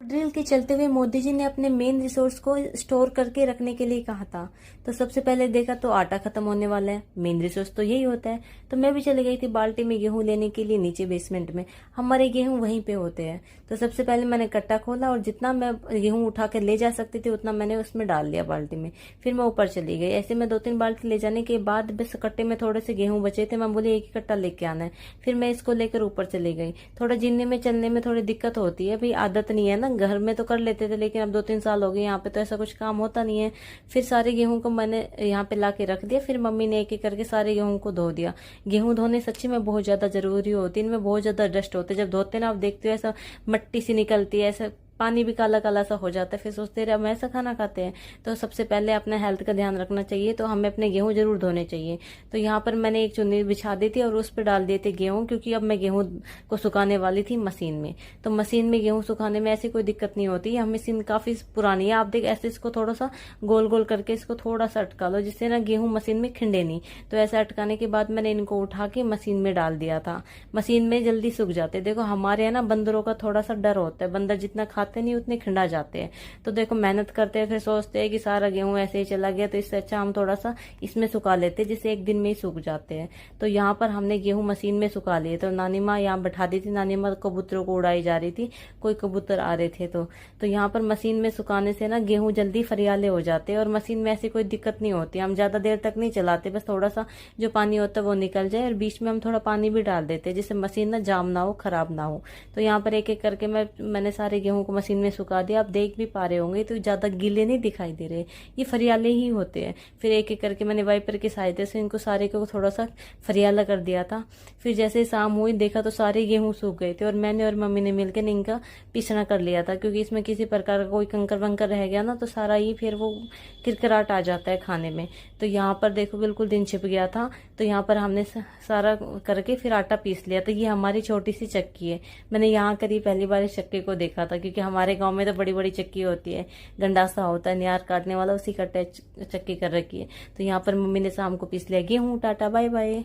Drill के चलते हुए मोदी जी ने अपने मेन रिसोर्स को स्टोर करके रखने के लिए कहा था। तो सबसे पहले देखा तो आटा खत्म होने वाला है, मेन रिसोर्स तो यही होता है। तो मैं भी चली गई थी बाल्टी में गेहूं लेने के लिए नीचे बेसमेंट में। हमारे गेहूं वहीं पे होते हैं। तो सबसे पहले मैंने कट्टा खोला और जितना मैं गेहूं उठा कर ले जा सकती थी उतना मैंने उसमें डाल दिया बाल्टी में। फिर मैं ऊपर चली गई। ऐसे में 2-3 बाल्टी ले जाने के बाद बस कट्टे में थोड़े से गेहूं बचे थे। मैं बोली एक ही कट्टा लेके आना है। फिर मैं इसको लेकर ऊपर चली गई। थोड़ा जीने में चलने में थोड़ी दिक्कत होती है, भाई आदत नहीं है ना, घर में तो कर लेते थे लेकिन अब 2-3 साल हो गए यहाँ पे तो ऐसा कुछ काम होता नहीं है। फिर सारे गेहूं को मैंने यहाँ पे ला के रख दिया। फिर मम्मी ने एक एक करके सारे गेहूं को धो दिया। गेहूं धोने सच्ची में बहुत ज्यादा जरूरी होती है, इनमें बहुत ज्यादा डस्ट होते हैं। जब धोते ना आप देखते हो ऐसा मट्टी सी निकलती है, ऐसा पानी भी काला काला सा हो जाता है। फिर सोचते रहे हम ऐसा खाना खाते हैं। तो सबसे पहले अपना हेल्थ का ध्यान रखना चाहिए, तो हमें अपने गेहूं जरूर धोने चाहिए। तो यहाँ पर मैंने एक चुन्नी बिछा दी थी और उस पर डाल दिए थे गेहूं, क्योंकि अब मैं गेहूं को सुखाने वाली थी मशीन में। तो मशीन में गेहूं सुखाने में ऐसी कोई दिक्कत नहीं होती। यह मशीन काफी पुरानी है, आप देख ऐसे इसको थोड़ा सा गोल गोल करके इसको थोड़ा सा अटका लो, जिससे ना गेहूं मशीन में खिंडे नहीं। तो ऐसा अटकाने के बाद मैंने इनको उठा के मशीन में डाल दिया था। मशीन में जल्दी सूख जाते। देखो हमारे यहाँ ना बंदरों का थोड़ा सा डर होता है, बंदर जितना खाते नहीं उतने खिंडा जाते हैं। तो देखो मेहनत करते हैं, फिर सोचते हैं कि सारा गेहूं ऐसे ही चला गया, तो इससे अच्छा हम थोड़ा सा इसमें सुखा लेते हैं, जिससे एक दिन में ही सूख जाते हैं। तो यहाँ पर हमने गेहूं मशीन में सुखा लिए। तो नानी माँ यहाँ बैठा दी थी, नानी माँ कबूतरों को उड़ाई जा रही थी, कोई कबूतर आ रहे थे। तो यहाँ पर मशीन में सुखाने से ना गेहूं जल्दी फरियाले हो जाते हैं और मशीन में ऐसी कोई दिक्कत नहीं होती। हम ज्यादा देर तक नहीं चलाते, बस थोड़ा सा जो पानी होता है वो निकल जाए और बीच में हम थोड़ा पानी भी डाल देते हैं, जिससे मशीन ना जाम ना हो, खराब ना हो। तो यहाँ पर एक एक करके मैंने सारे गेहूं को मशीन में सुखा दिया। आप देख भी पा रहे होंगे तो ज्यादा गीले नहीं दिखाई दे रहे, ये फरियाले ही होते हैं। फिर एक एक करके मैंने वाइपर की सहायता से इनको सारे को थोड़ा सा फरियाला कर दिया था। फिर जैसे शाम हुई देखा तो सारे गेहूं सूख गए थे और मैंने और मम्मी ने मिलकर इनका पीसना कर लिया था, क्योंकि इसमें किसी प्रकार का कोई कंकर वंकर रह गया ना तो सारा ही फिर वो किरकिराट आ जाता है खाने में। तो यहाँ पर देखो बिल्कुल दिन छिप गया था। तो यहाँ पर हमने सारा करके फिर आटा पीस लिया। तो ये हमारी छोटी सी चक्की है। मैंने यहाँ करी पहली बार इस चक्की को देखा था, क्योंकि हमारे गांव में तो बड़ी बड़ी चक्की होती है, गंडासा होता है नियार काटने वाला, उसी का चक्की कर रखी है। तो यहाँ पर मम्मी ने शाम को पीस लिया गेहूं। Tata bye bye.